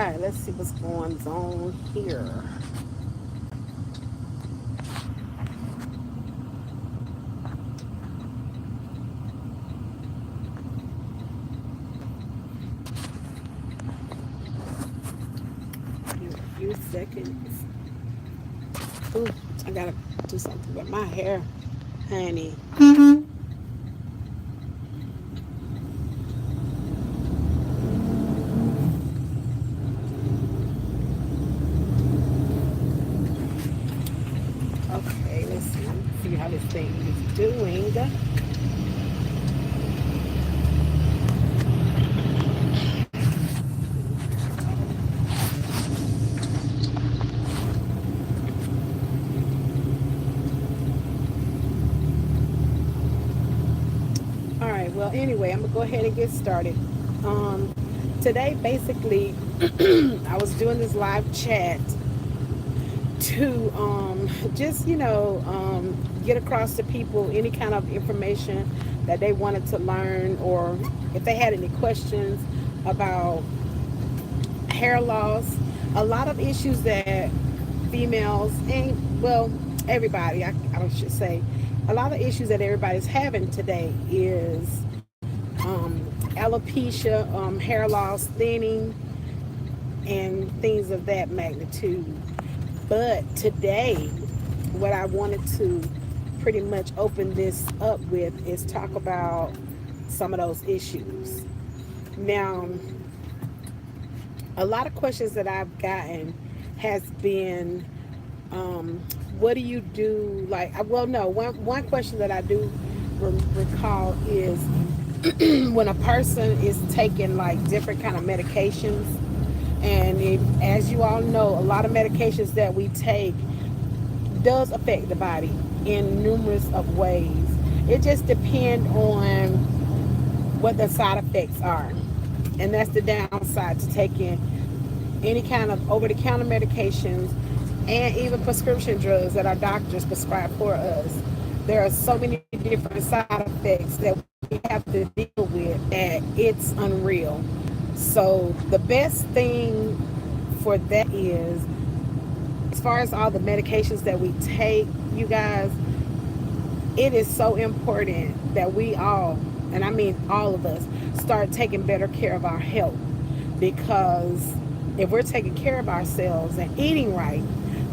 right, let's see what's going on here. In a few seconds. Ooh, I gotta do something with my hair, honey. Okay, let's see how this thing is doing. All right, well, anyway, I'm gonna go ahead and get started. Um, Today, basically, I was doing this live chat to just, get across to people any kind of information that they wanted to learn, or if they had any questions about hair loss. A lot of issues that females and, well, everybody, I should say, a lot of issues that everybody's having today is alopecia, hair loss, thinning, and things of that magnitude. But today, what I wanted to pretty much open this up with is talk about some of those issues. Now, a lot of questions that I've gotten has been, what do you do? Like, well, no, one question that I do recall is when a person is taking like different kind of medications, and as you all know, a lot of medications that we take does affect the body in numerous of ways. It just depends on what the side effects are, and that's the downside to taking any kind of over-the-counter medications and even prescription drugs that our doctors prescribe for us. There are so many different side effects that we have to deal with that it's unreal. So the best thing for that is, as far as all the medications that we take, you guys, it is so important that we all, and I mean all of us, start taking better care of our health. Because if we're taking care of ourselves and eating right,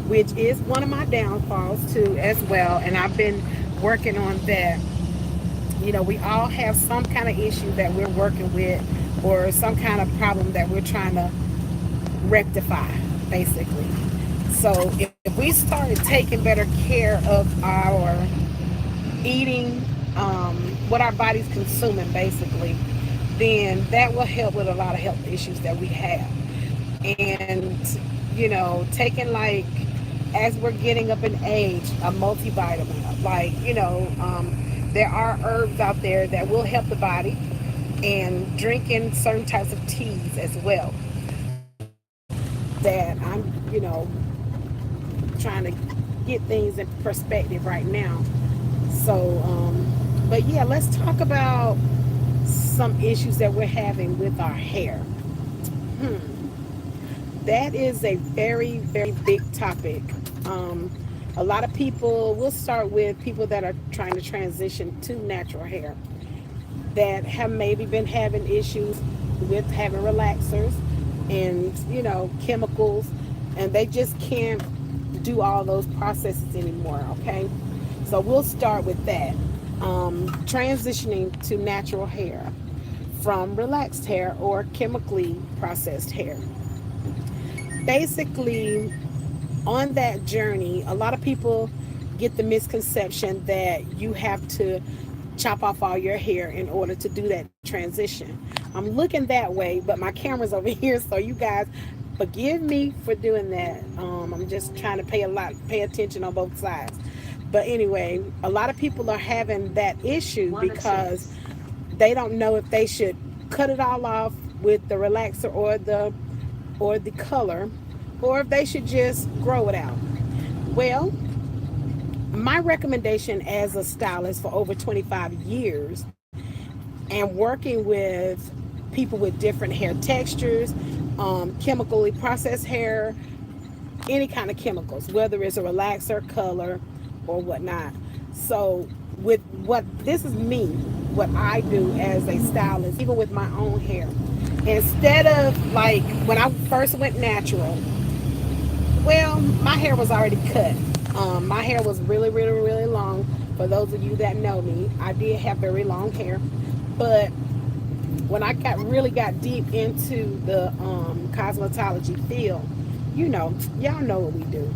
which is one of my downfalls too as well, and I've been working on that. We all have some kind of issue that we're working with, or some kind of problem that we're trying to rectify, basically. So if we started taking better care of our eating, what our body's consuming, basically, then that will help with a lot of health issues that we have. And, taking, like, as we're getting up in age, a multivitamin, like, there are herbs out there that will help the body, and drinking certain types of teas as well, that I'm, trying to get things in perspective right now. So, but yeah, let's talk about some issues that we're having with our hair. That is a very, very big topic. A lot of people, we'll start with people that are trying to transition to natural hair, that have maybe been having issues with having relaxers and, chemicals, and they just can't do all those processes anymore. Okay, so we'll start with that. Transitioning to natural hair from relaxed hair or chemically processed hair. Basically, on that journey, a lot of people get the misconception that you have to chop off all your hair in order to do that transition. I'm looking that way, but my camera's over here, so you guys forgive me for doing that. I'm just trying to pay attention on both sides. But anyway, a lot of people are having that issue because they don't know if they should cut it all off with the relaxer or the color, or if they should just grow it out. Well, my recommendation as a stylist for over 25 years and working with people with different hair textures, chemically processed hair, any kind of chemicals, whether it's a relaxer, color, or whatnot. So, with what this is me, what I do as a stylist, even with my own hair, instead of like when I first went natural, well, my hair was already cut. My hair was really, really, really long. For those of you that know me, I did have very long hair, but when I really got deep into the cosmetology field, y'all know what we do.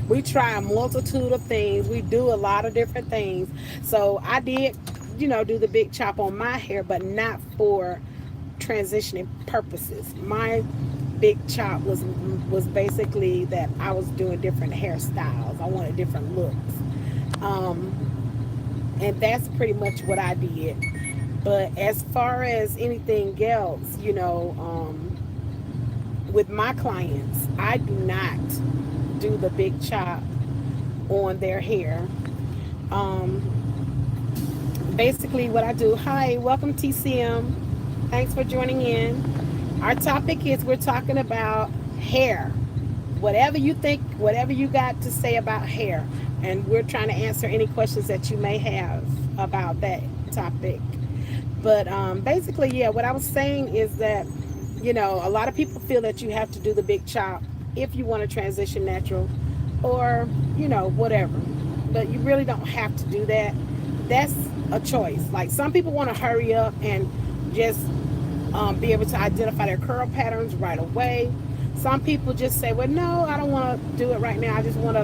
We try a multitude of things. We do a lot of different things. So I did, do the big chop on my hair, but not for transitioning purposes. My big chop was basically that I was doing different hairstyles. I wanted different looks. And that's pretty much what I did. But as far as anything else, with my clients, I do not do the big chop on their hair. Um, Basically, what I do, hi, welcome TCM. Thanks for joining in. Our topic is we're talking about hair. Whatever you think, whatever you got to say about hair. And we're trying to answer any questions that you may have about that topic. But basically, yeah, what I was saying is that, a lot of people feel that you have to do the big chop if you want to transition natural or, whatever. But you really don't have to do that. That's a choice. Like some people want to hurry up and just be able to identify their curl patterns right away. Some people just say, well, no, I don't want to do it right now. I just want to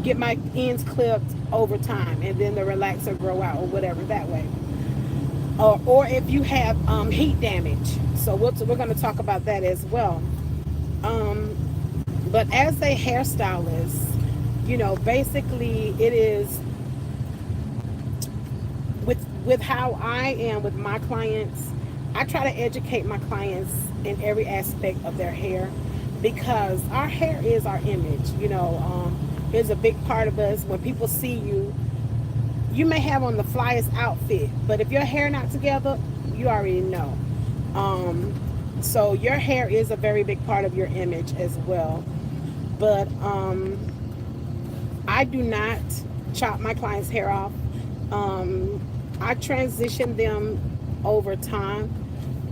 get my ends clipped over time and then the relaxer grow out or whatever that way. Or if you have heat damage. So we're going to talk about that as well. Um, but as a hairstylist, basically it is with how I am with my clients. I try to educate my clients in every aspect of their hair because our hair is our image. It's a big part of us. When people see you, you may have on the flyest outfit, but if your hair not together, you already know. So your hair is a very big part of your image as well. But I do not chop my clients' hair off. I transition them over time.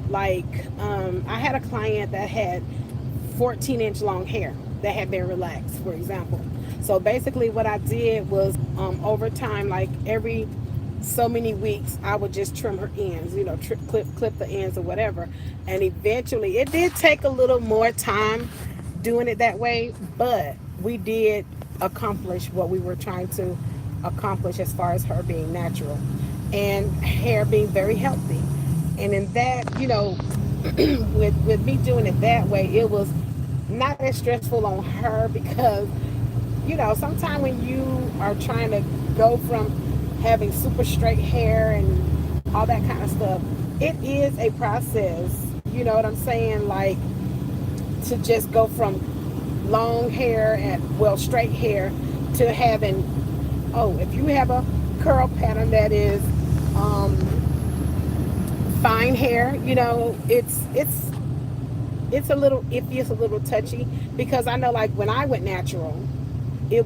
Like I had a client that had 14-inch long hair that had been relaxed, for example. So basically what I did was over time, like every so many weeks, I would just trim her ends, clip the ends or whatever. And eventually, it did take a little more time doing it that way, but we did accomplish what we were trying to accomplish as far as her being natural and hair being very healthy. And in that, with me doing it that way, it was not as stressful on her because, sometimes when you are trying to go from having super straight hair and all that kind of stuff, it is a process. You know what I'm saying? Like to just go from long hair and straight hair to having, if you have a curl pattern that is fine hair, it's a little iffy, it's a little touchy because I know like when I went natural, it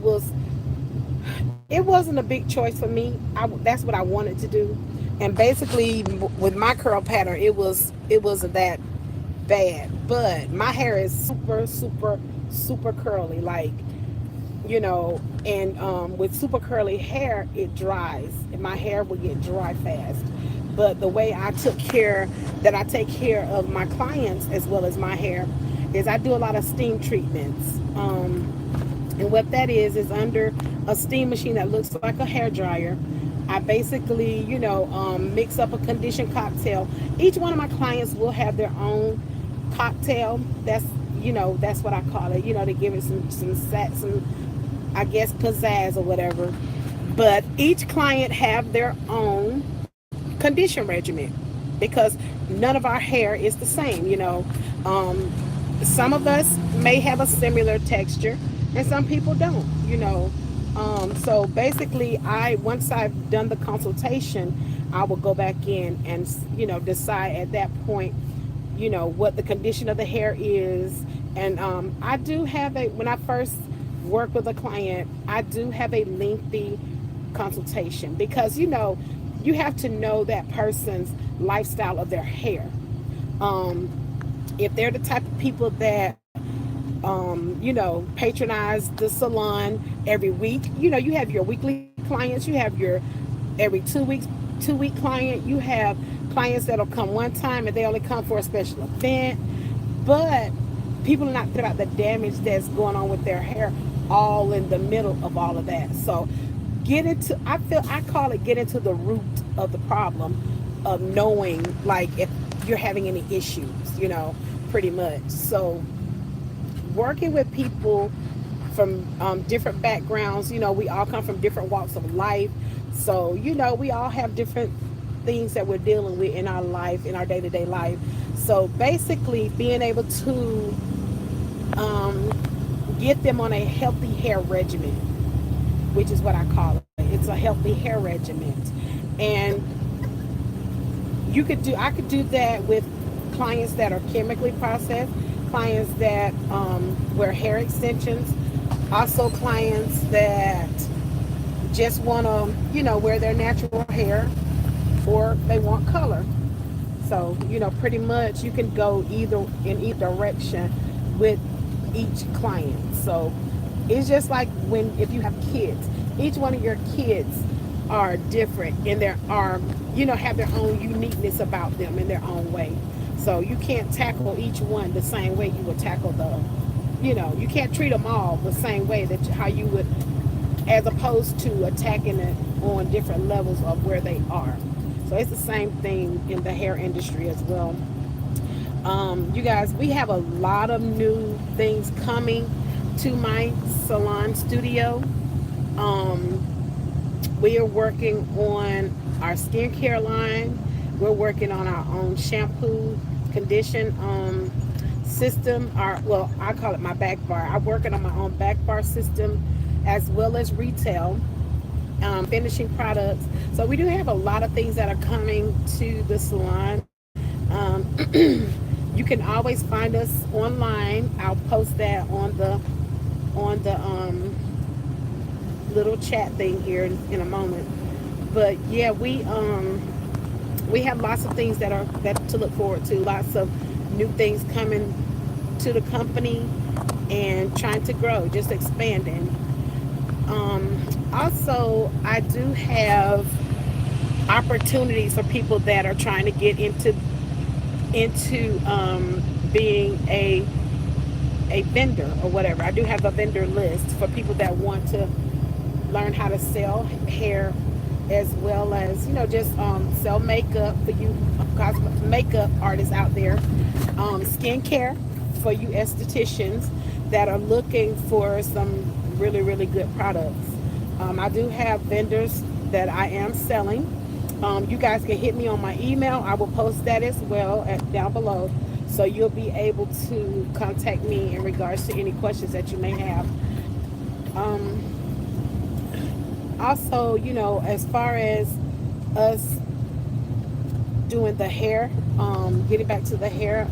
wasn't a big choice for me. That's what I wanted to do, and basically with my curl pattern, it wasn't that bad. But my hair is super, super, super curly, like and with super curly hair, it dries, and my hair will get dry fast. But the way I take care of my clients as well as my hair is I do a lot of steam treatments. And what that is under a steam machine that looks like a hair dryer. I basically, mix up a conditioned cocktail. Each one of my clients will have their own cocktail. That's what I call it. To give it some I guess pizzazz or whatever. But each client have their own condition regimen because none of our hair is the same. Some of us may have a similar texture and some people don't. So basically once I've done the consultation, I will go back in and decide at that point what the condition of the hair is. And I do have when I first work with a client, I do have a lengthy consultation, because you have to know that person's lifestyle of their hair. um, if they're the type of people that patronize the salon every week, you have your weekly clients, you have your every 2 weeks 2 week client, you have clients that'll come one time and they only come for a special event. But people are not thinking about the damage that's going on with their hair all in the middle of all of that. So I call it get into the root of the problem, of knowing, like, if you're having any issues, pretty much. So working with people from different backgrounds, we all come from different walks of life. So we all have different things that we're dealing with in our life, in our day-to-day life. So basically being able to get them on a healthy hair regimen, which is what I call it. It's a healthy hair regimen. And I could do that with clients that are chemically processed, clients that wear hair extensions, also clients that just want to, wear their natural hair, or they want color. So, pretty much you can go in either direction with each client. So it's just like if you have kids, each one of your kids are different in have their own uniqueness about them in their own way. So you can't tackle each one the same way you would tackle you can't treat them all the same way how you would, as opposed to attacking it on different levels of where they are. So it's the same thing in the hair industry as well. You guys, we have a lot of new things coming to my salon studio. We are working on our skincare line. We're working on our own shampoo, condition system. I call it my back bar. I'm working on my own back bar system, as well as retail, finishing products. So we do have a lot of things that are coming to the salon. You can always find us online. I'll post that on the little chat thing here in a moment. But yeah, we have lots of things that to look forward to. Lots of new things coming to the company, and trying to grow, just expanding. Also, I do have opportunities for people that are trying to get into being a vendor or whatever. I do have a vendor list for people that want to learn how to sell hair, as well as just sell makeup for you makeup artists out there, skincare for you estheticians that are looking for some really, really good products. I do have vendors that I am selling. You guys can hit me on my email. I will post that as well down below, so you'll be able to contact me in regards to any questions that you may have. Also, as far as us doing the hair, getting back to the hair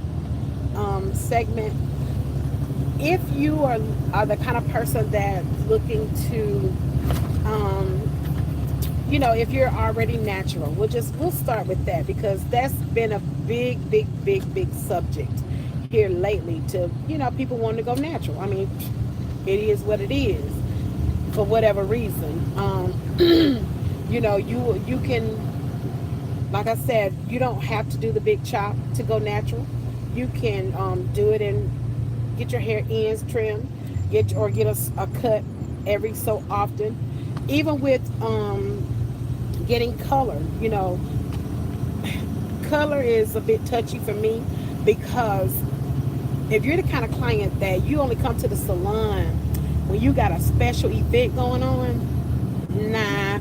segment, if you are the kind of person that's looking to, if you're already natural, we'll start with that, because that's been a big, big, big, big subject here lately, to, people wanting to go natural. I mean, it is what it is, for whatever reason. You can, like I said, you don't have to do the big chop to go natural. You can do it and get your hair ends trimmed, get a cut every so often. Even with getting color, color is a bit touchy for me, because if you're the kind of client that you only come to the salon when you got a special event going on, nah,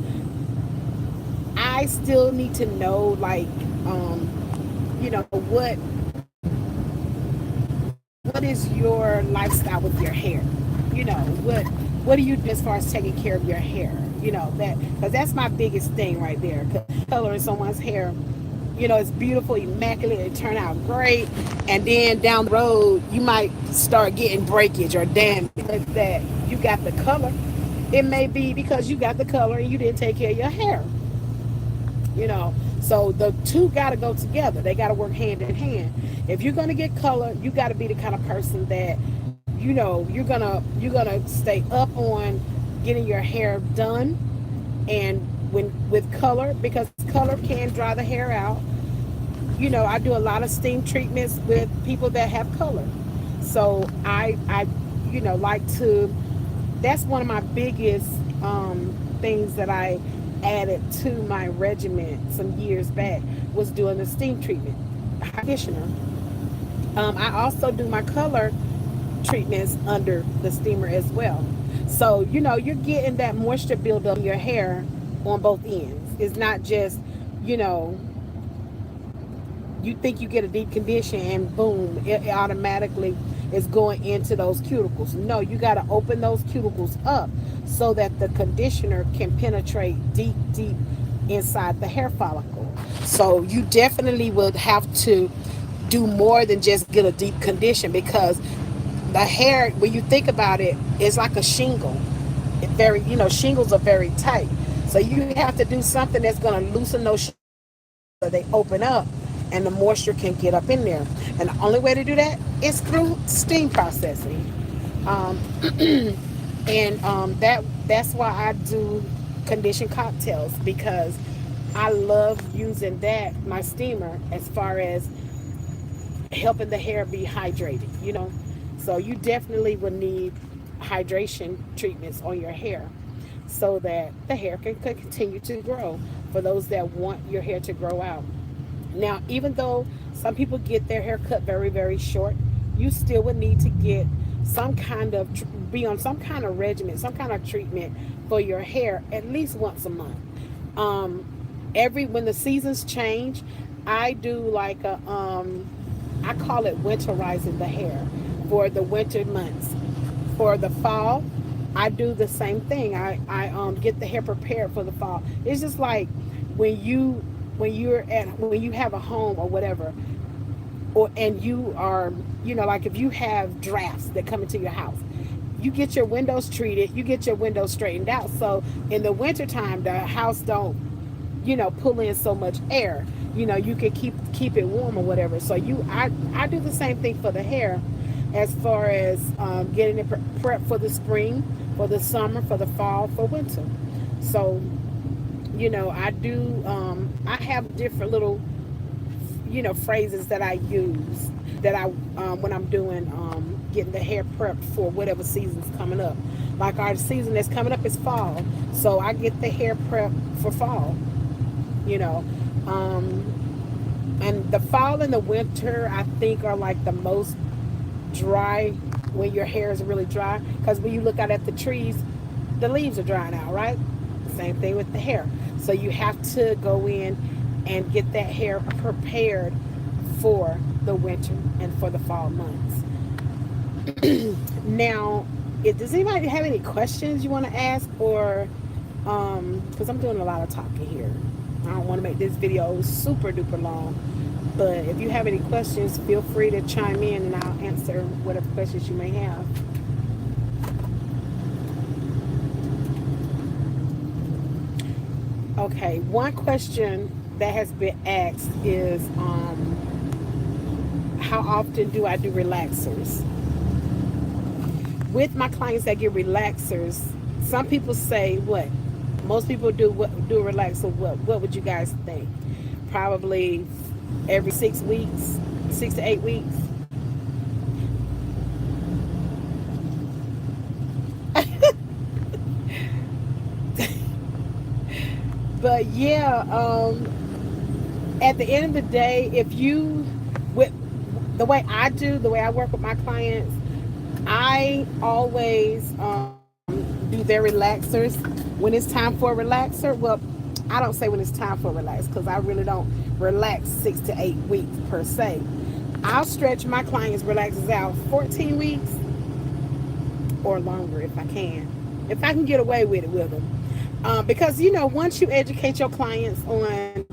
I still need to know, like, what is your lifestyle with your hair? What do you do as far as taking care of your hair? That, because that's my biggest thing right there. 'Cause coloring someone's hair it's beautiful, immaculate, it turned out great, and then down the road you might start getting breakage or damage. Like that, you got the color. It may be because you got the color and you didn't take care of your hair. So the two got to go together. They got to work hand in hand. If you're going to get color, you got to be the kind of person that you're gonna stay up on getting your hair done, and when with color, because color can dry the hair out. I do a lot of steam treatments with people that have color. So I like to. That's one of my biggest things that I added to my regimen some years back, was doing the steam treatment, conditioner. I also do my color treatments under the steamer as well. So you're getting that moisture buildup in your hair on both ends. It's not just you know you think you get a deep condition and boom, it automatically is going into those cuticles. No, you got to open those cuticles up so that the conditioner can penetrate deep, deep inside the hair follicle. So you definitely would have to do more than just get a deep condition, because the hair, when you think about it, is like a shingle. Shingles are very tight. So you have to do something that's going to loosen those shingles so they open up and the moisture can get up in there. And the only way to do that is through steam processing. Um, and that's why I do conditioned cocktails, because I love using my steamer, as far as helping the hair be hydrated. So you definitely will need hydration treatments on your hair so that the hair can continue to grow, for those that want your hair to grow out. Now, even though some people get their hair cut very, very short, you still would need to get be on some kind of regimen, some kind of treatment for your hair at least once a month. When the seasons change, I do like I call it winterizing the hair for the winter months. For the fall, I do the same thing. I get the hair prepared for the fall. It's just like when you have a home or whatever, and you are, like if you have drafts that come into your house, you get your windows treated, you get your windows straightened out, so in the wintertime the house don't pull in so much air. You can keep it warm or whatever. So I do the same thing for the hair, as far as getting it prepped for the spring, for the summer, for the fall, for winter. So I do I have different little phrases that I use, that I when I'm doing getting the hair prepped for whatever season's coming up. Like our season that's coming up is fall, so I get the hair prepped for fall. you know and the fall and the winter, I think, are like the most dry, when your hair is really dry, because when you look out at the trees, the leaves are drying out, right? Same thing with the hair. So you have to go in and get that hair prepared for the winter and for the fall months. Now, does anybody have any questions you want to ask, or because I'm doing a lot of talking here, I don't want to make this video super duper long, but if you have any questions, feel free to chime in and I'll answer whatever questions you may have. Okay, one question that has been asked is how often do I do relaxers? With my clients that get relaxers, some people say what? Most people do a relaxer. What would you guys think? Probably every 6 weeks, 6 to 8 weeks. But yeah, at the end of the day, if you, with the way I work with my clients, I always do their relaxers when it's time for a relaxer. Well, I don't say when it's time for a relax, because I really don't relax 6 to 8 weeks per se. I'll stretch my clients' relaxers out 14 weeks or longer if I can. If I can get away with it with them. Because, once you educate your clients on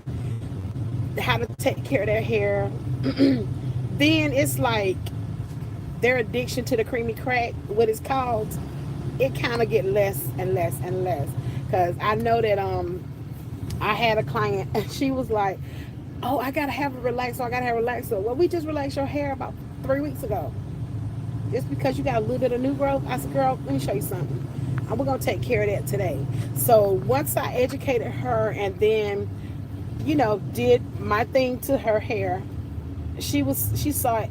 how to take care of their hair. Then it's like their addiction to the creamy crack, what it's called, it kind of get less and less and less. Cause I know that I had a client and she was like, "Oh, I gotta have a relaxer. I gotta have a relaxer." Well, we just relaxed your hair about 3 weeks ago. Just because you got a little bit of new growth. I said, "Girl, let me show you something. And we're gonna take care of that today." So once I educated her and then, did my thing to her hair, she saw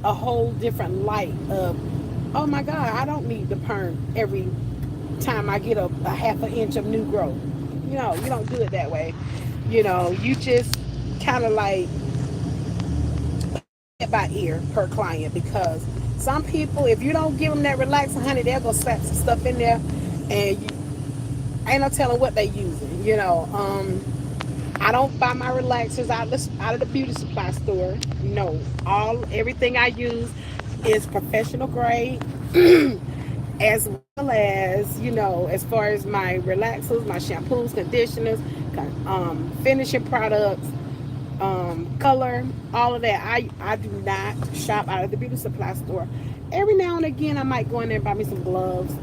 a whole different light of, oh my God, I don't need to perm every time I get a half an inch of new growth. You don't do it that way. You just kind of like play it by ear per client, because some people, if you don't give them that relaxer, honey, they'll go slap some stuff in there, and you ain't no telling what they using. I don't buy my relaxers out of the beauty supply store. No, everything I use is professional grade, as well as as far as my relaxers, my shampoos, conditioners, finishing products, color, all of that. I do not shop out of the beauty supply store. Every now and again, I might go in there and buy me some gloves,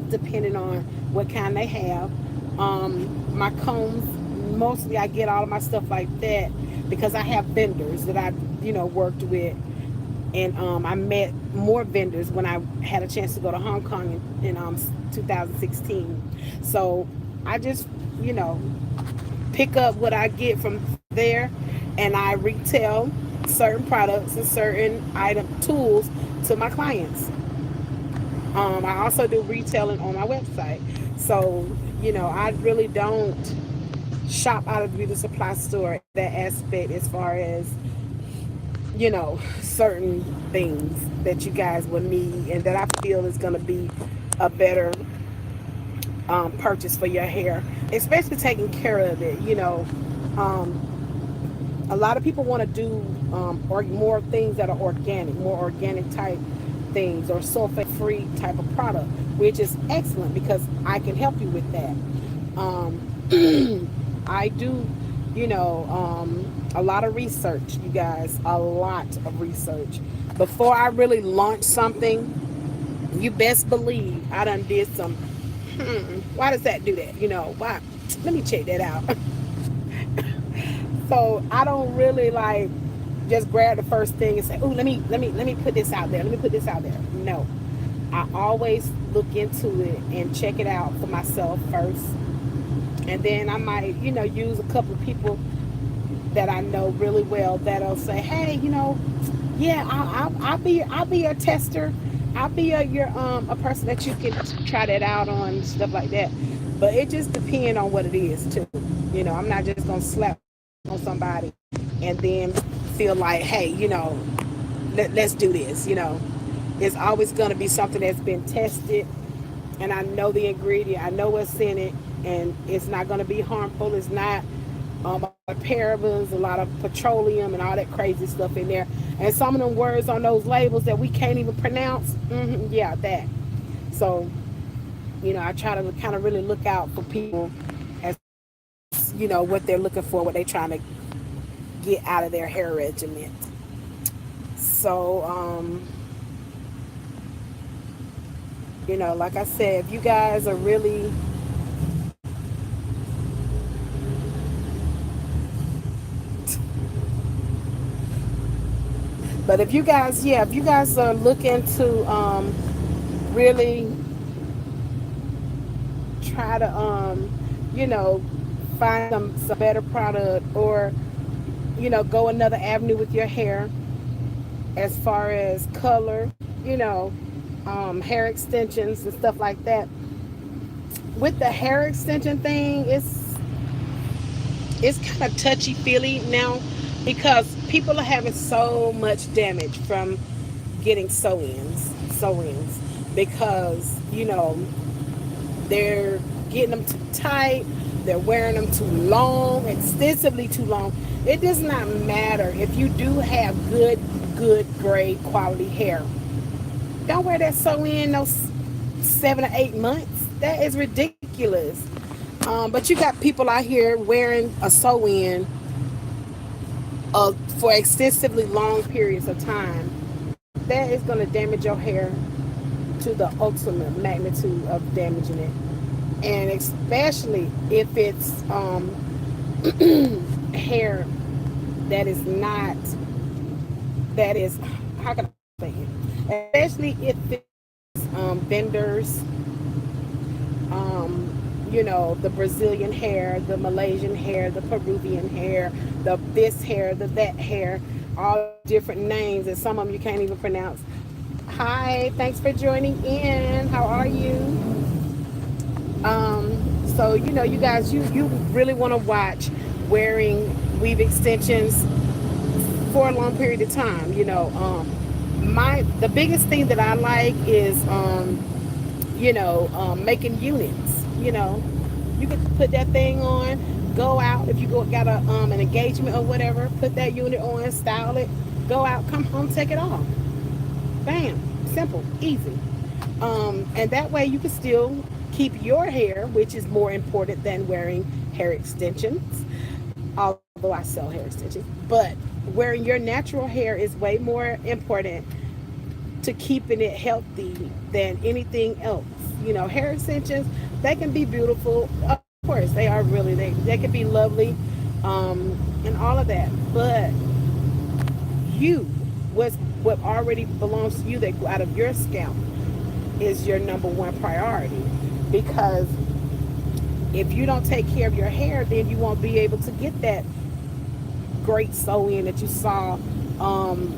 depending on what kind they have. My combs, mostly I get all of my stuff like that because I have vendors that I worked with, and I met more vendors when I had a chance to go to Hong Kong in 2016. So I just pick up what I get from there, and I retail certain products and certain item tools to my clients. I also do retailing on my website. So, I really don't shop out of the beauty supply store in that aspect, as far as, certain things that you guys will need and that I feel is going to be a better purchase for your hair, especially taking care of it. A lot of people want to do or more things that are organic, more organic type things, or sulfate free type of product, which is excellent because I can help you with that. I do, a lot of research, you guys, a lot of research. Before I really launch something, you best believe I done did some, why does that do that? Why? Let me check that out. So I don't really like just grab the first thing and say, "Oh, let me put this out there. Let me put this out there." No, I always look into it and check it out for myself first, and then I might, use a couple of people that I know really well that'll say, "Hey, yeah, I'll be your tester. I'll be a person that you can try that out on and stuff like that." But it just depends on what it is too. I'm not just gonna slap on somebody and then feel like, hey, let's do this. It's always gonna be something that's been tested, and I know the ingredient, I know what's in it, and it's not gonna be harmful. It's not parabens, a lot of petroleum, and all that crazy stuff in there. And some of them words on those labels that we can't even pronounce. Yeah, that. So, I try to kind of really look out for people as what they're looking for, what they're trying to get out of their hair regimen. So, like I said, if you guys are really but if you guys are looking to really try to find some better product, or go another avenue with your hair as far as color, hair extensions and stuff like that. With the hair extension thing, it's kind of touchy feely now, because people are having so much damage from getting sew-ins, because they're getting them too tight, they're wearing them too long, extensively too long. It does not matter if you do have good grade quality hair. Don't wear that sew-in no 7 or 8 months. That is ridiculous. But you got people out here wearing a sew-in for extensively long periods of time, that is going to damage your hair to the ultimate magnitude of damaging it. And especially if it's hair that is not, that is, how can I say it? Especially if it's vendors, the Brazilian hair, the Malaysian hair, the Peruvian hair, the this hair, the that hair, all different names, and some of them you can't even pronounce. Hi, thanks for joining in. How are you? So you guys, you really want to watch wearing weave extensions for a long period of time. My the biggest thing that I like is making units. You can put that thing on, go out if you got an engagement or whatever. Put that unit on, style it, go out, come home, take it off. Bam, simple, easy. And that way you can still keep your hair, which is more important than wearing hair extensions. Although I sell hair extensions, but wearing your natural hair is way more important to keeping it healthy than anything else. Hair extensions, they can be beautiful. Of course, they are really, they can be lovely, and all of that. But you, what already belongs to you that go out of your scalp is your number one priority. Because if you don't take care of your hair, then you won't be able to get that great sew-in that you saw who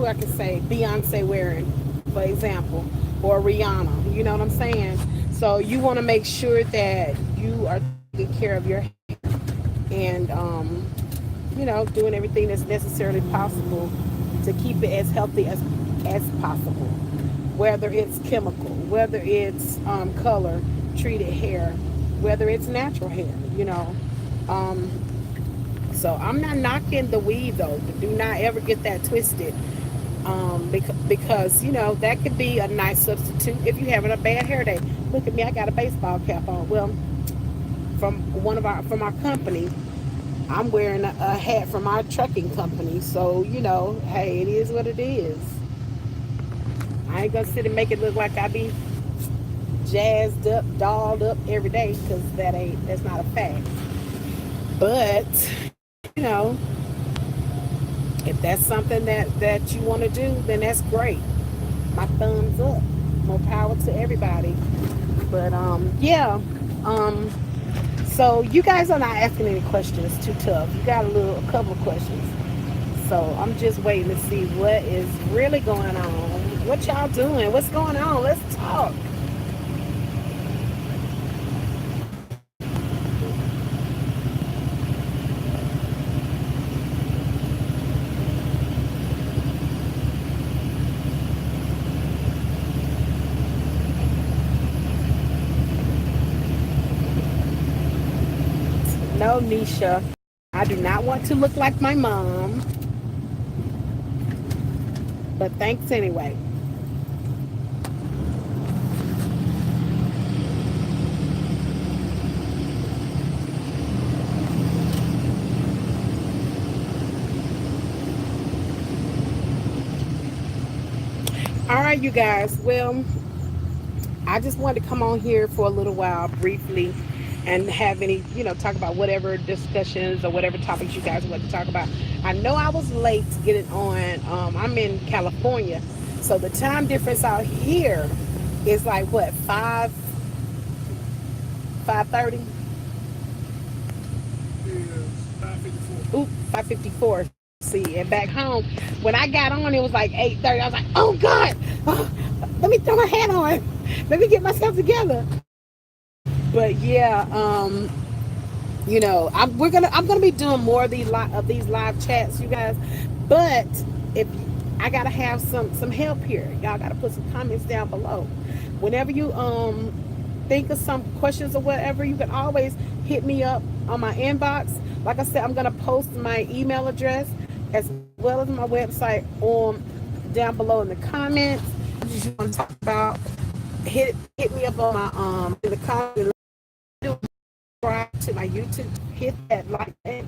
I could say Beyonce wearing, for example, or Rihanna. You know what I'm saying? So you want to make sure that you are taking care of your hair and doing everything that's necessarily possible to keep it as healthy as possible. Whether it's chemical, whether it's color treated hair, whether it's natural hair. So I'm not knocking the weave though. Do not ever get that twisted. Because that could be a nice substitute if you're having a bad hair day. Look at me, I got a baseball cap on. Well, from our company, I'm wearing a hat from our trucking company. So hey, it is what it is. I ain't gonna sit and make it look like I be jazzed up, dolled up every day, because that's not a fact. But you know, if that's something that you want to do, then that's great. My thumbs up. More power to everybody. But yeah. So you guys are not asking any questions too tough. You got a couple of questions. So I'm just waiting to see what is really going on. What y'all doing? What's going on? Let's talk. No, Nisha. I do not want to look like my mom. But thanks anyway. All right, you guys. Well, I just wanted to come on here for a little while, briefly, and have any, talk about whatever discussions or whatever topics you guys want to talk about. I know I was late to get it on. I'm in California, so the time difference out here is like what, 5:30. Oop, 5:54. See, and back home, when I got on, it was like 8:30. I was like, oh God, let me throw my hat on. Let me get myself together. But yeah, I'm gonna be doing more of these live chats, you guys. But if I gotta have some help here, y'all gotta put some comments down below. Whenever you think of some questions or whatever, you can always hit me up on my inbox. Like I said, I'm gonna post my email address as well as my website on down below in the comments. If you want to talk about, hit me up on my in the comments. Subscribe to my YouTube, hit that like button,